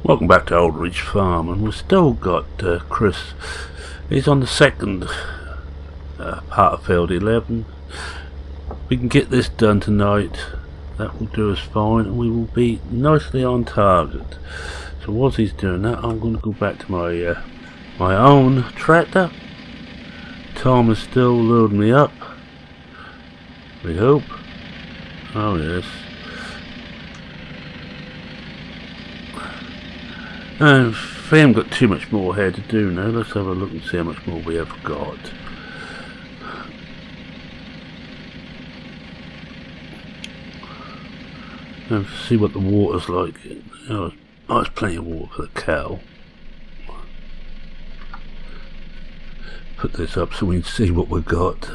Welcome back to Old Ridge Farm, and we've still got Chris. He's on the second part of field 11. We can get this done tonight. That will do us fine, and we will be nicely on target. So whilst he's doing that, I'm going to go back to my own tractor. Tom is still loading me up. We hope. Oh yes. And we haven't got too much more here to do now. Let's have a look and see how much more we have got. And see what the water's like. Oh, there's plenty of water for the cow. Put this up so we can see what we've got.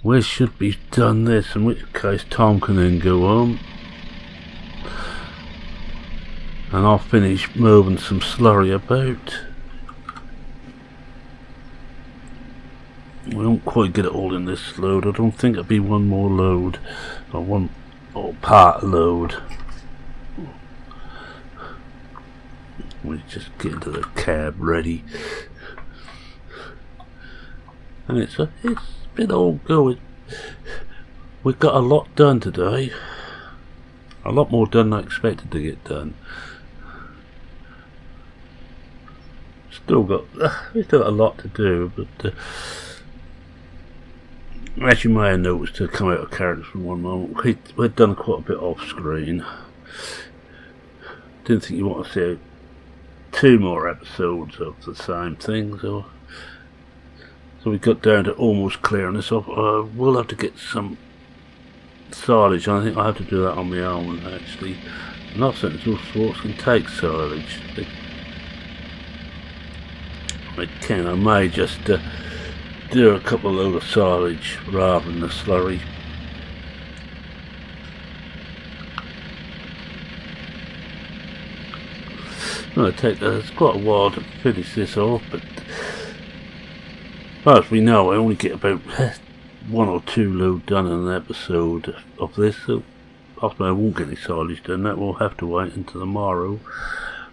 We should be done this, in which case Tom can then go on. And I'll finish moving some slurry about. We won't quite get it all in this load. I don't think it'll be one more load, or one part load. We just get into the cab ready, and it's been all good. We've got a lot done today. A lot more done than I expected to get done. We still got a lot to do, but as you may have noticed, to come out of character for one moment, we'd done quite a bit off screen. Didn't think you want to see 2 more episodes of the same thing, so we got down to almost clearing this off. We'll have to get some silage. I think I have to do that on my own, actually. I'm not certain all sorts can take silage. I may just do a couple of load of silage rather than the slurry. It's quite a while to finish this off, but as we know, I only get about 1 or 2 load done in an episode of this, so after I won't get any silage done. That will have to wait until tomorrow,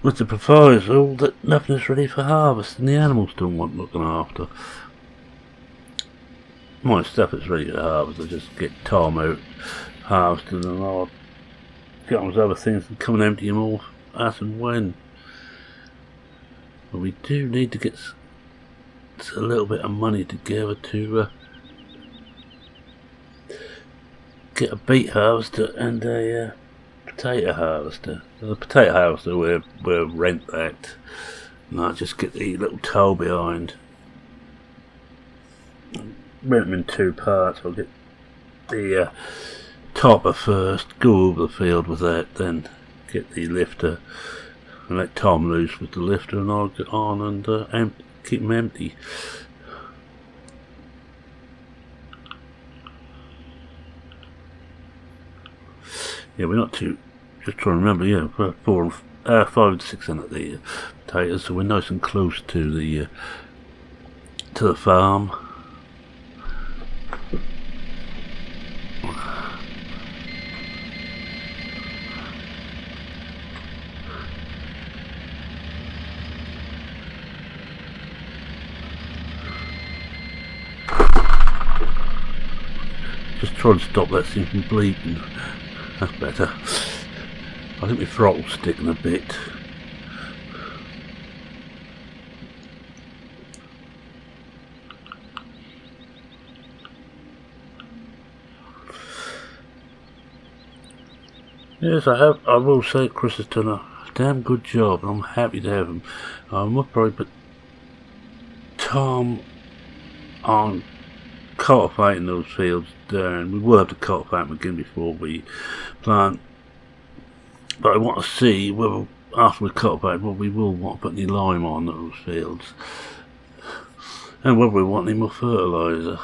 with the proviso that nothing is ready for harvest and the animals don't want looking after. My stuff is ready to harvest. I just get Tom out harvesting, and I'll get on with other things and come and empty them off as and when. But we do need to get a little bit of money together to get a beet harvester and a potato harvester. The potato harvester we'll rent that, and I'll just get the little tow behind. Rent them in 2 parts. I'll get the topper first, go over the field with that, then get the lifter and let Tom loose with the lifter, and I'll get on and keep them empty. Yeah, we're not too. Just trying to remember. Yeah, 5 and 6 in the potatoes, so we're nice and close to the farm. Just try to stop that thing from bleeding. That's better. I think my throttle's sticking a bit. Yes, I will say Chris has done a damn good job, and I'm happy to have him. I must probably put Tom on cultivating those fields down. We will have to cultivate them again before we plant, but I want to see whether after we cultivate whether we will want to put any lime on those fields, and whether we want any more fertiliser.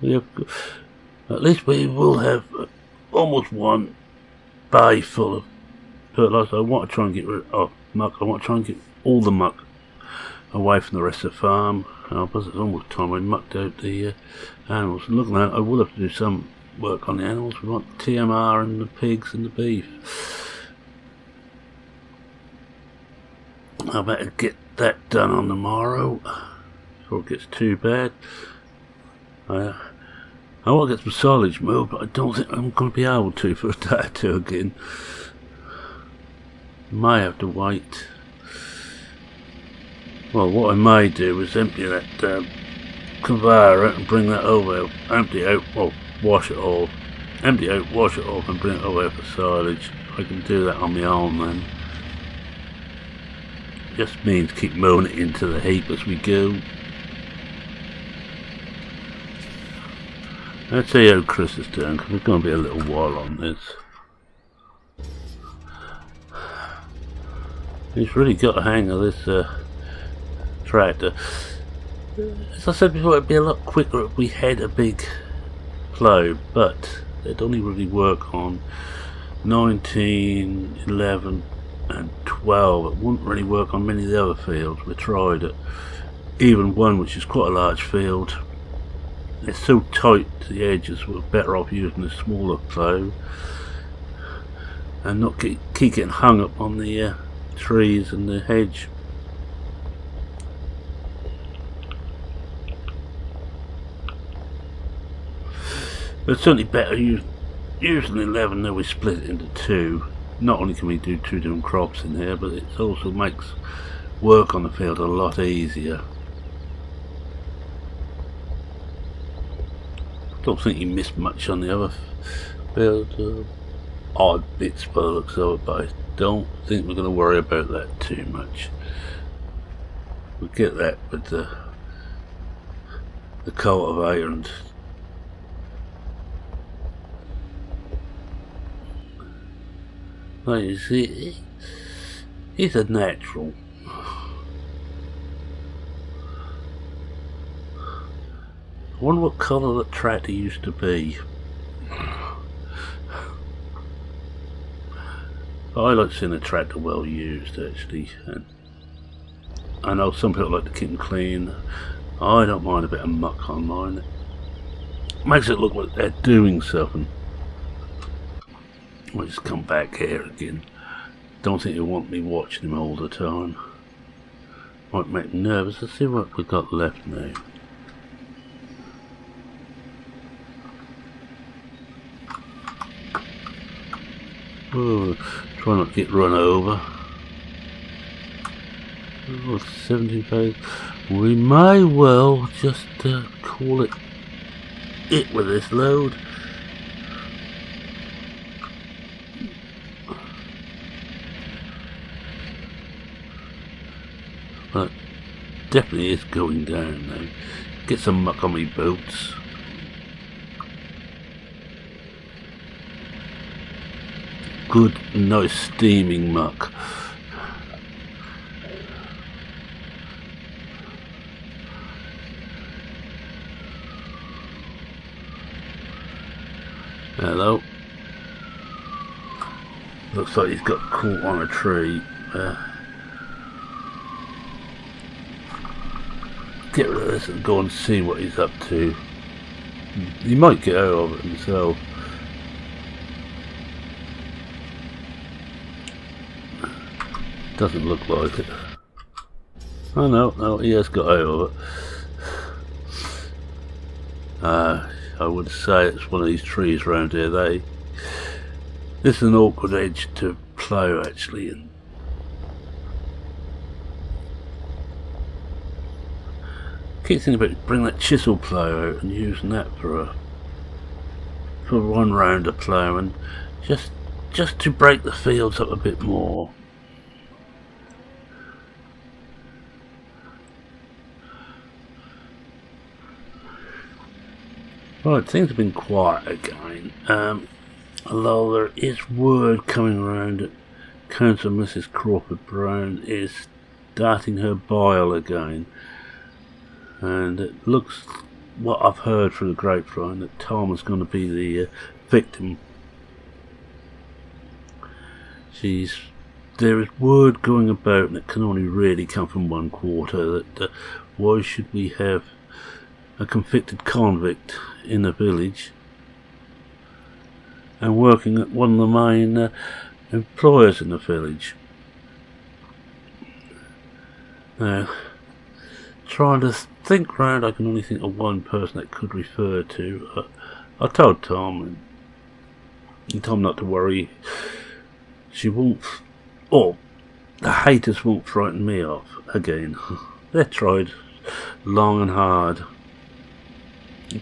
At least we will have almost 1 bay full of fertiliser. I want to try and get rid of muck. I want to try and get all the muck away from the rest of the farm. Because it's almost time I mucked out the animals. And looking at it, I will have to do some work on the animals. We want TMR and the pigs and the beef. I better get that done on the morrow before it gets too bad. I want to get some silage moved, but I don't think I'm going to be able to for a day or two again. May have to wait. Well, what I may do is empty that conveyor out and bring that over, empty out, well, wash it off, empty out, wash it off and bring it over for silage. I can do that on my own then. Just means keep moving it into the heap as we go. Let's see how Chris is doing, because we're going to be a little while on this. He's really got a hang of this tractor. As I said before, it'd be a lot quicker if we had a big plough, but they'd only really work on 19, 11 and 12. It wouldn't really work on many of the other fields. We tried it. Even one which is quite a large field. It's so tight to the edges, we're better off using a smaller plough and not keep getting hung up on the trees and the hedge. But it's certainly better using 11 than we split it into two. Not only can we do two different crops in here, but it also makes work on the field a lot easier. Don't think you missed much on the other field. Odd bits by the looks of it, but I don't think we're going to worry about that too much. We'll get that with the cultivator and like you see, he's a natural. I wonder what colour that tractor used to be. I like seeing a tractor well used actually, and I know some people like to keep them clean. I don't mind a bit of muck on mine. It makes it look like they're doing something. I'll just come back here again. Don't think you want me watching him all the time. Might make me nervous. Let's see what we've got left now. Oh, try not to get run over. Oh, 17 pages. We may well just call it with this load. But definitely is going down now. Get some muck on my boots. Good, nice steaming muck. Hello. Looks like he's got caught on a tree. Get rid of this and go and see what he's up to. He might get out of it himself. Doesn't look like it. Oh no, he has got out of it. I would say it's one of these trees around here. This is an awkward edge to plough actually, and keep thinking about bring that chisel plough out and using that for one round of ploughing, just to break the fields up a bit more. Right, things have been quiet again, although there is word coming around that Councillor Mrs. Crawford Brown is starting her bile again, and it looks, what I've heard through the grapevine, that Tom is going to be the victim. There is word going about, and it can only really come from one quarter, that why should we have a convicted convict in the village and working at one of the main employers in the village. Now, trying to think round, I can only think of one person that could refer to. I told Tom, and he told him not to worry. She won't, or the haters won't frighten me off again. They tried long and hard,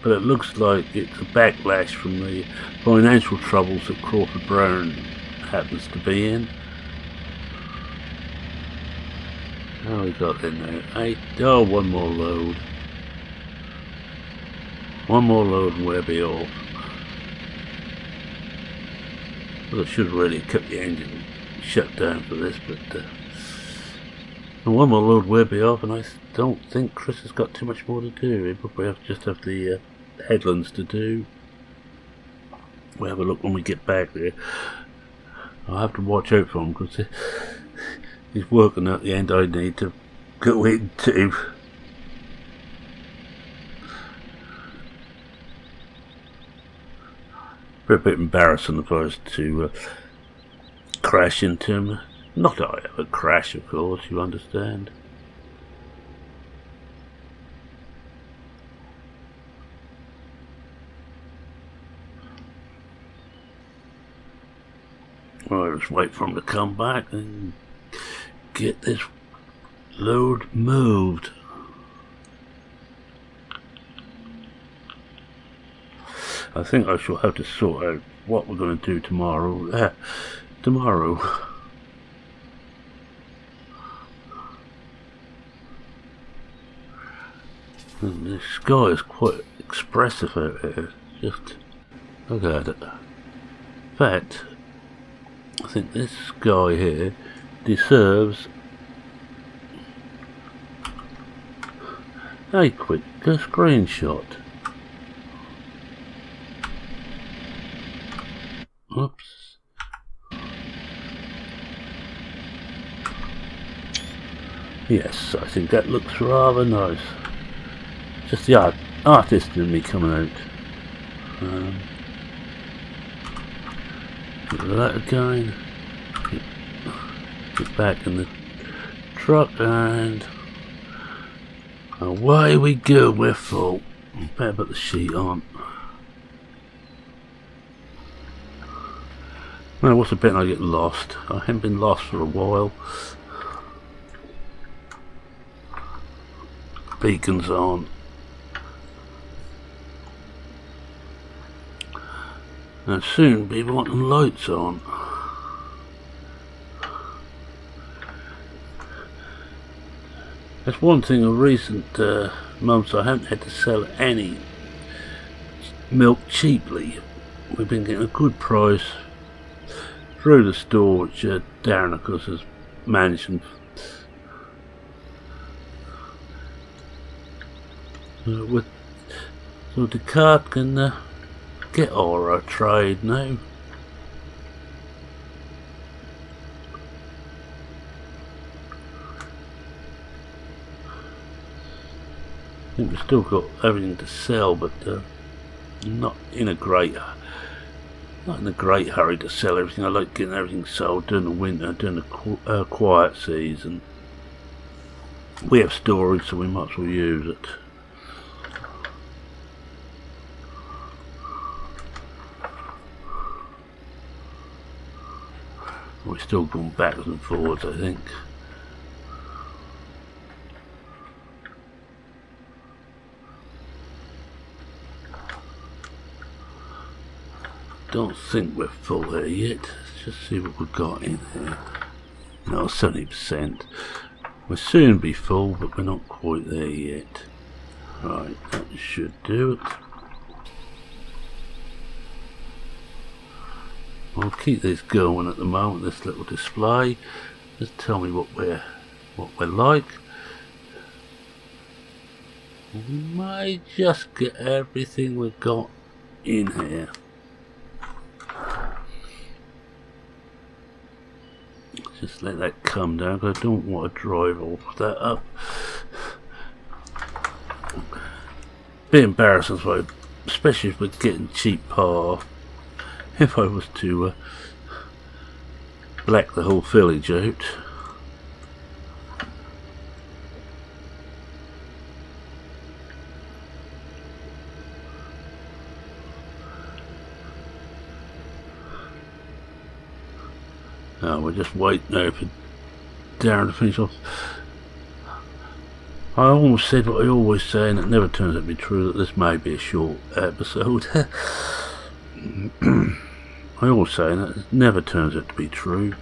but it looks like it's a backlash from the financial troubles that Crawford Brown happens to be in. How we got in there? 8. Oh, one more load. One more load and we'll be off. Well, I should have really kept the engine shut down for this, but and one more load we'll be off, and I don't think Chris has got too much more to do. He probably just have the headlands to do. We'll have a look when we get back there. I'll have to watch out for him because he's working at the end I need to go into. A bit embarrassing if I was to crash into him. Not that I ever crash, of course, you understand. Well, I'll just wait for him to come back and get this load moved. I think I shall have to sort out what we're going to do tomorrow. And the sky is quite expressive out here. Just look at it. In fact, I think this sky here deserves a quick screenshot. Oops. Yes, I think that looks rather nice. Just the artist in me coming out. Get that again. Get back in the truck and away we go. We're full. Better put the sheet on. Well, what's the bit I get lost? I haven't been lost for a while. Beacons on. And soon be wanting lights on. That's one thing of recent months. I haven't had to sell any milk cheaply. We've been getting a good price through the store, which Darren of course has managed. So the cart can get our trade now. I think we've still got everything to sell, but not in a great hurry to sell everything. I like getting everything sold during the winter, during the quiet season. We have storage, so we might as well use it. We're still going backwards and forwards, I think. Don't think we're full here yet. Let's just see what we've got in here. No, 70%. We'll soon be full, but we're not quite there yet. Right, that should do it. I'll keep this going at the moment, this little display. Just tell me what we're like. We might just get everything we've got in here. Just let that come down, because I don't want to drive all that up. Bit embarrassing, especially if we're getting cheap power. if I was to black the whole village out. We'll just wait now for Darren to finish off. I almost said what I always say, and it never turns out to be true, that this may be a short episode. I always say that, it never turns out to be true.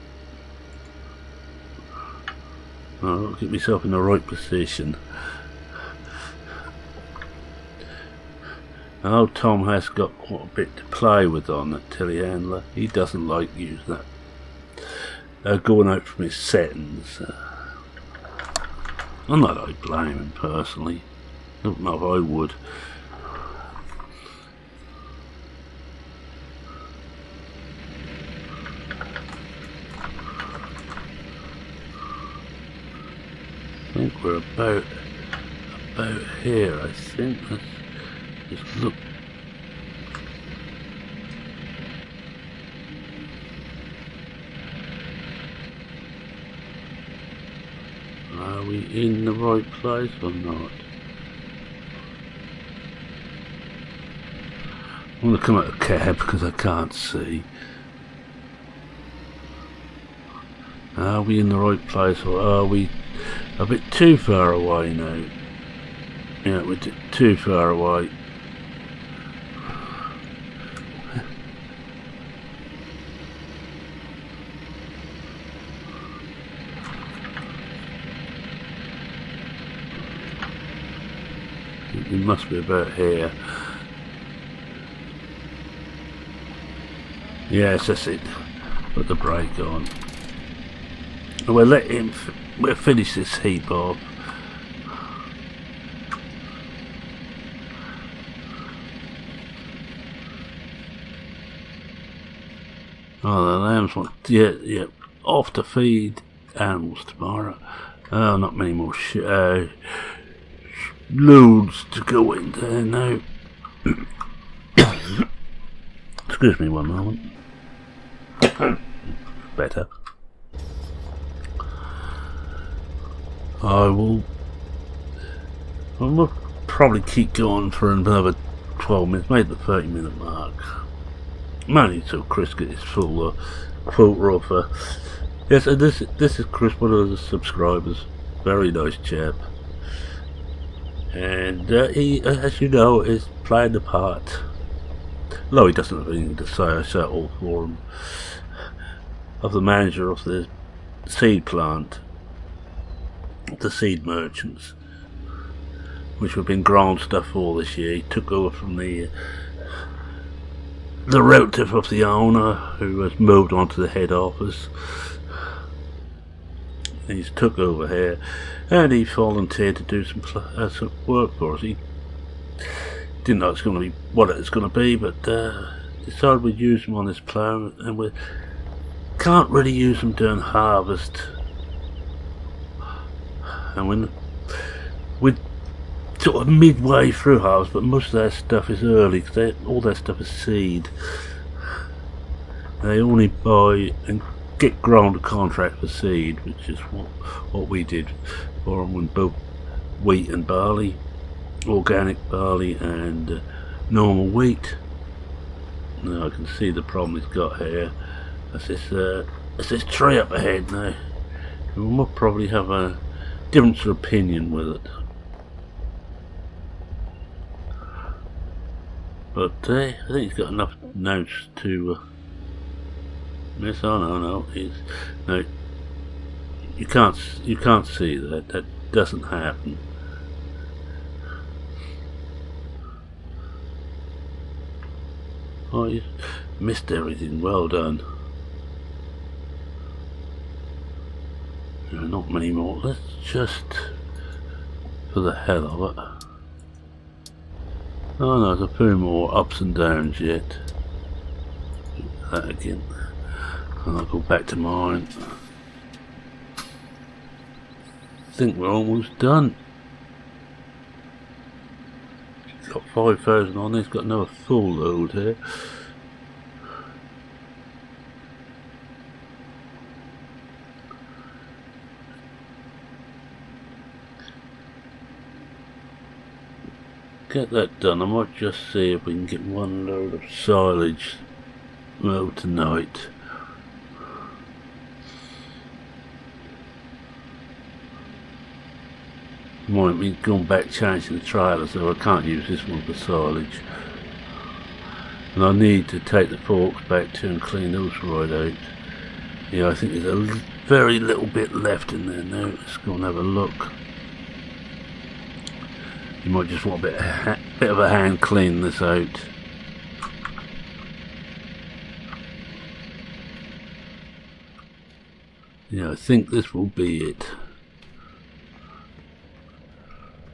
I'll get myself in the right position. Oh, Tom has got quite a bit to play with on that telehandler. He doesn't like using that. Going out from his settings. I'm not I blame him personally. I don't know if I would. I think we're about here. I think. Let's just look. Are we in the right place or not? I'm going to come out of cab because I can't see. Are we in the right place or are we a bit too far away now? Yeah, we're too far away. It must be about here. Yes, that's it. Put the brake on. We'll let him. We'll finish this heap off. Oh, the lambs want. Yeah. Off to feed animals tomorrow. Oh, not many more loads to go in there now. Excuse me one moment. Better. I'll probably keep going for another 12 minutes, maybe the 30-minute mark. Mainly till Chris gets his full quota of. Yes, and this is Chris, one of the subscribers. Very nice chap. And he, as you know, is playing the part. No, he doesn't have anything to say. I settled for him. Of the manager of the seed plant, the seed merchants, which we've been growing stuff for this year. He took over from the relative of the owner, who has moved on to the head office. He's took over here, and he volunteered to do some work for us. He didn't know it's going to be what it's going to be, but decided we'd use them on this plough, and we can't really use them during harvest. And when we're sort of midway through harvest, but most of their stuff is early because all their stuff is seed. They only buy and get grown to contract for seed, which is what we did for them, when both wheat and barley, organic barley and normal wheat. Now I can see the problem he's got here. That's this tree up ahead now. We'll probably have a difference of opinion with it. But I think he's got enough notes to miss on. Oh no, no. You can't see that. That doesn't happen. Oh, you missed everything. Well done. Not many more. Let's just, for the hell of it. Oh no, there's a few more ups and downs yet. Do that again. And I'll go back to mine. I think we're almost done. Got 5,000 on this, got another full load here. get that done, I might just see if we can get one load of silage over tonight. Might be gone back changing the trailer, so I can't use this one for silage. And I need to take the forks back to and clean those right out. Yeah, I think there's a very little bit left in there now. Let's go and have a look. You might just want a bit of a hand clean this out. Yeah, I think this will be it.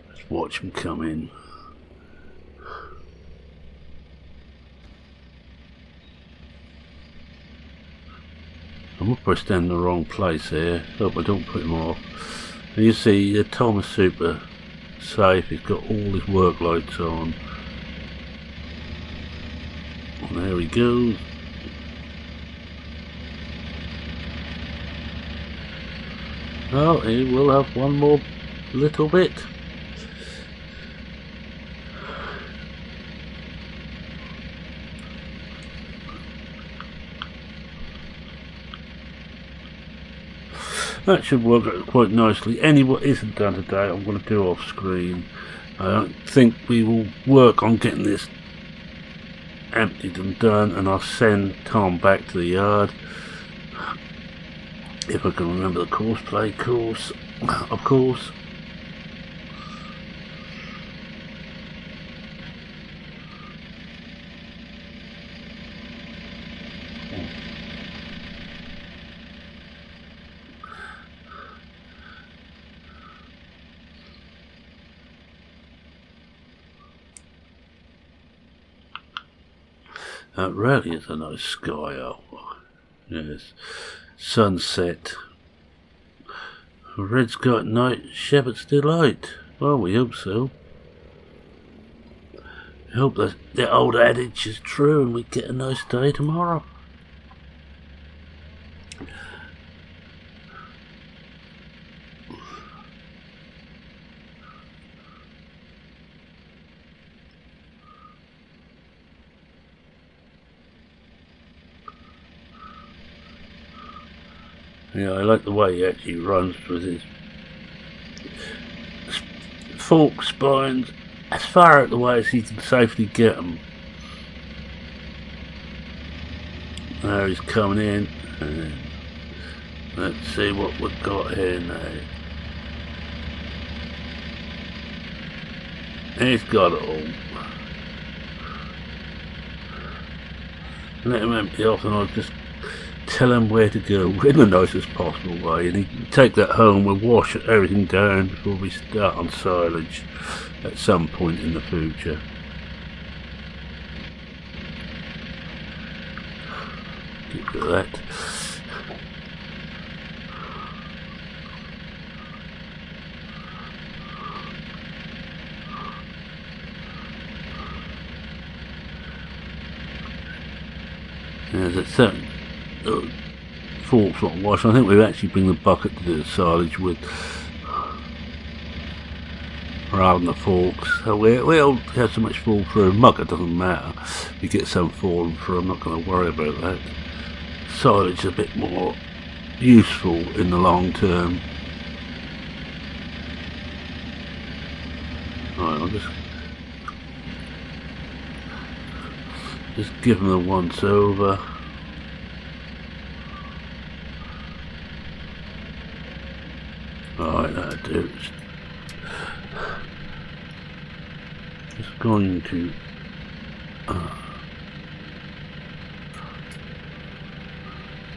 Let's watch them come in. I'm up for standing in the wrong place here. Hope I don't put him off. And you see, Tom is super safe. He's got all his work lights on. And there he goes. Oh, he will have one more little bit. That should work out quite nicely. Any what isn't done today, I'm going to do off screen. I don't think we will work on getting this emptied and done, and I'll send Tom back to the yard. If I can remember the course course, of course. That really is a nice sky. Oh, yes. Sunset. Red sky at night, shepherd's delight. Well, we hope so. I hope that the old adage is true and we get a nice day tomorrow. Yeah, I like the way he actually runs with his fork spines as far out the way as he can safely get them. Now he's coming in, and let's see what we've got here now. He's got it all. Let him empty off and I'll just tell him where to go in the nicest possible way, and he can take that home. We'll wash everything down before we start on silage at some point in the future. Get rid of that. There's a certain forks not wash. I think we've actually bring the bucket to do the silage with rather than the forks. So we all have so much fall through. Mucker doesn't matter. We get some falling through. I'm not going to worry about that. Silage is a bit more useful in the long term. Right, I'll just give them the once over. Alright, that'll do. Just going to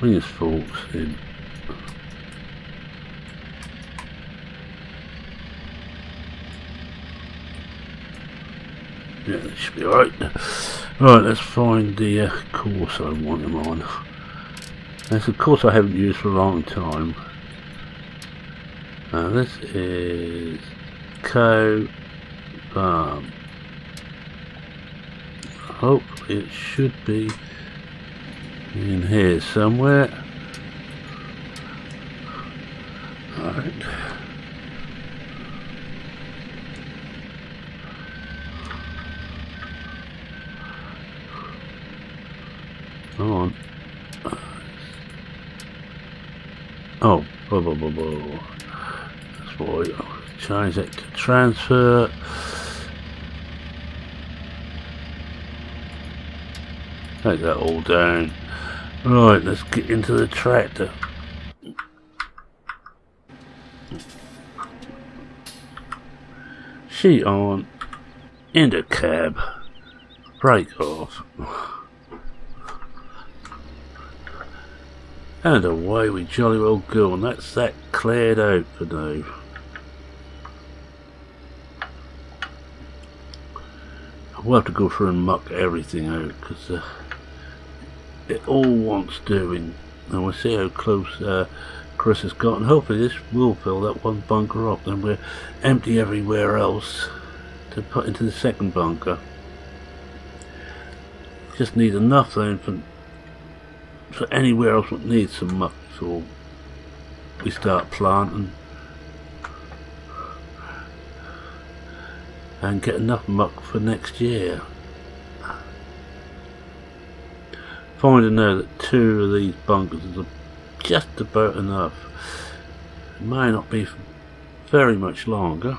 bring his forks in. Yeah, that should be alright. Right, let's find the course I want him on. That's a course I haven't used for a long time. This is Cow Farm. Hopefully it should be in here somewhere. Alright. Come on. Oh, blah, blah, blah, blah. That's why I'll change that to transfer. Take that all down. Right, let's get into the tractor. Sheet on, into cab, brake off, and away we jolly well go, and that's that cleared out for now. We'll have to go through and muck everything out, because it all wants doing, and we'll see how close Chris has got, and hopefully this will fill that one bunker up, then we're empty everywhere else to put into the second bunker. Just need enough then for anywhere else that needs some muck, so we start planting and get enough muck for next year. Finding now that 2 of these bunkers is just about enough. It may not be for very much longer.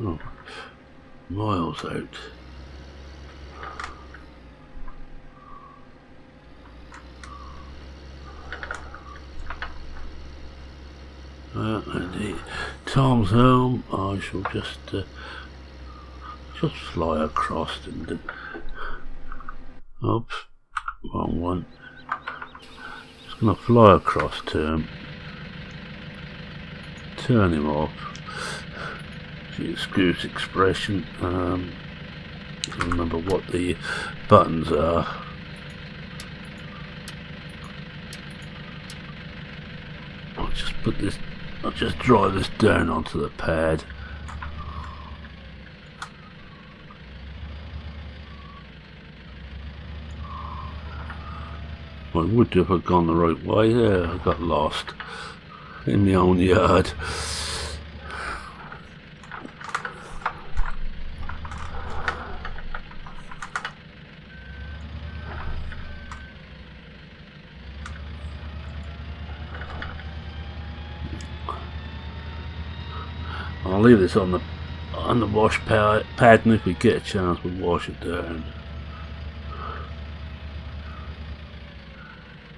Oh, miles out. Indeed. Tom's home. I shall just fly across and oops, wrong one. Just gonna fly across to him, turn him off. If you excuse the expression, remember what the buttons are. I'll just drive this down onto the pad. Well, I would do if I'd gone the right way. There, I got lost in my own yard. I'll leave this on the wash pad, and if we get a chance we'll wash it down.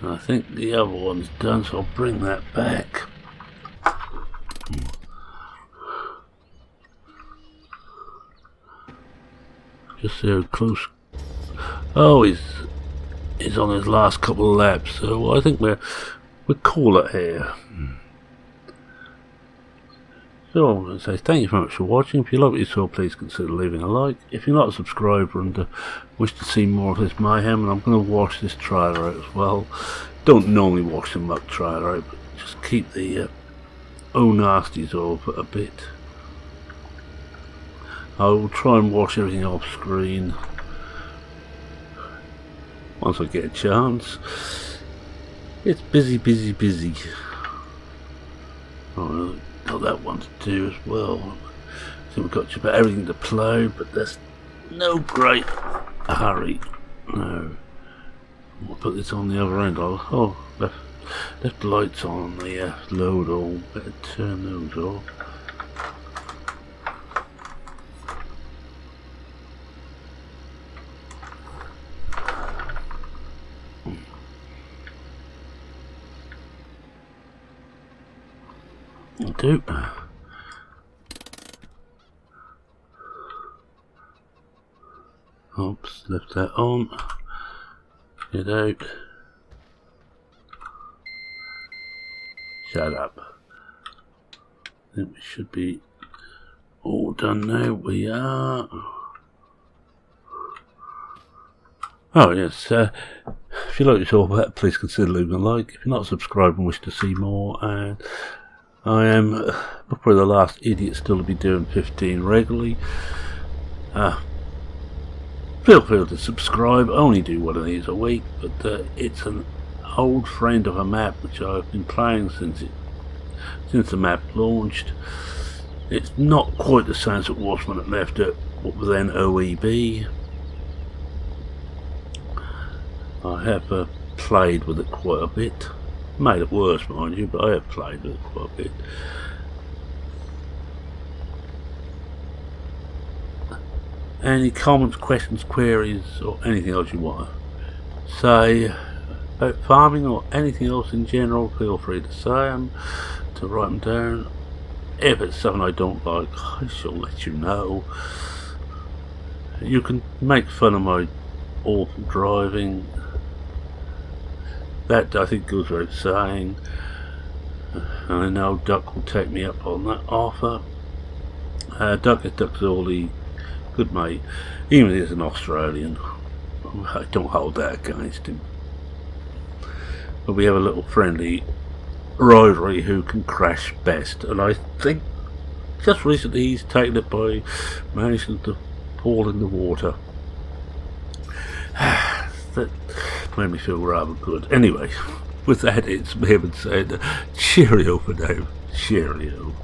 And I think the other one's done, so I'll bring that back. Just see how close. Oh, he's on his last couple of laps, so I think we'll call it here. So I'm going to say thank you very much for watching. If you like what you saw, please consider leaving a like. If you're not a subscriber and wish to see more of this mayhem, and I'm going to wash this trailer out as well. Don't normally wash the muck trailer out, but just keep the nasties off a bit. I will try and wash everything off screen once I get a chance. It's busy. Oh, got that one to do as well. I think we've got just about everything to plough, but there's no great hurry. No. We'll put this on the other end. Left the lights on the load all. Better turn those off. Do. Oops, left that on. Get out. Shut up. I think we should be all done now. We are. Oh yes, if you like this all that, please consider leaving a like. If you're not subscribed and wish to see more, and I am probably the last idiot still to be doing 15 regularly. Feel free to subscribe. I only do one of these a week, but it's an old friend of a map which I've been playing since since the map launched. It's not quite the same as it was when it left at what was then OEB. I have played with it quite a bit. Made it worse, mind you, but I have played with it quite a bit. Any comments, questions, queries, or anything else you want to say about farming or anything else in general, feel free to say them, to write them down. If it's something I don't like, I shall let you know. You can make fun of my awful driving. That I think goes without saying. And I know Duck will take me up on that offer. Duck's Orley, good mate, even if he's an Australian. I don't hold that against him. But we have a little friendly rivalry who can crash best, and I think just recently he's taken it by managing to fall in the water. That made me feel rather good. Anyway, with that, it's me saying cheerio for now. Cheerio.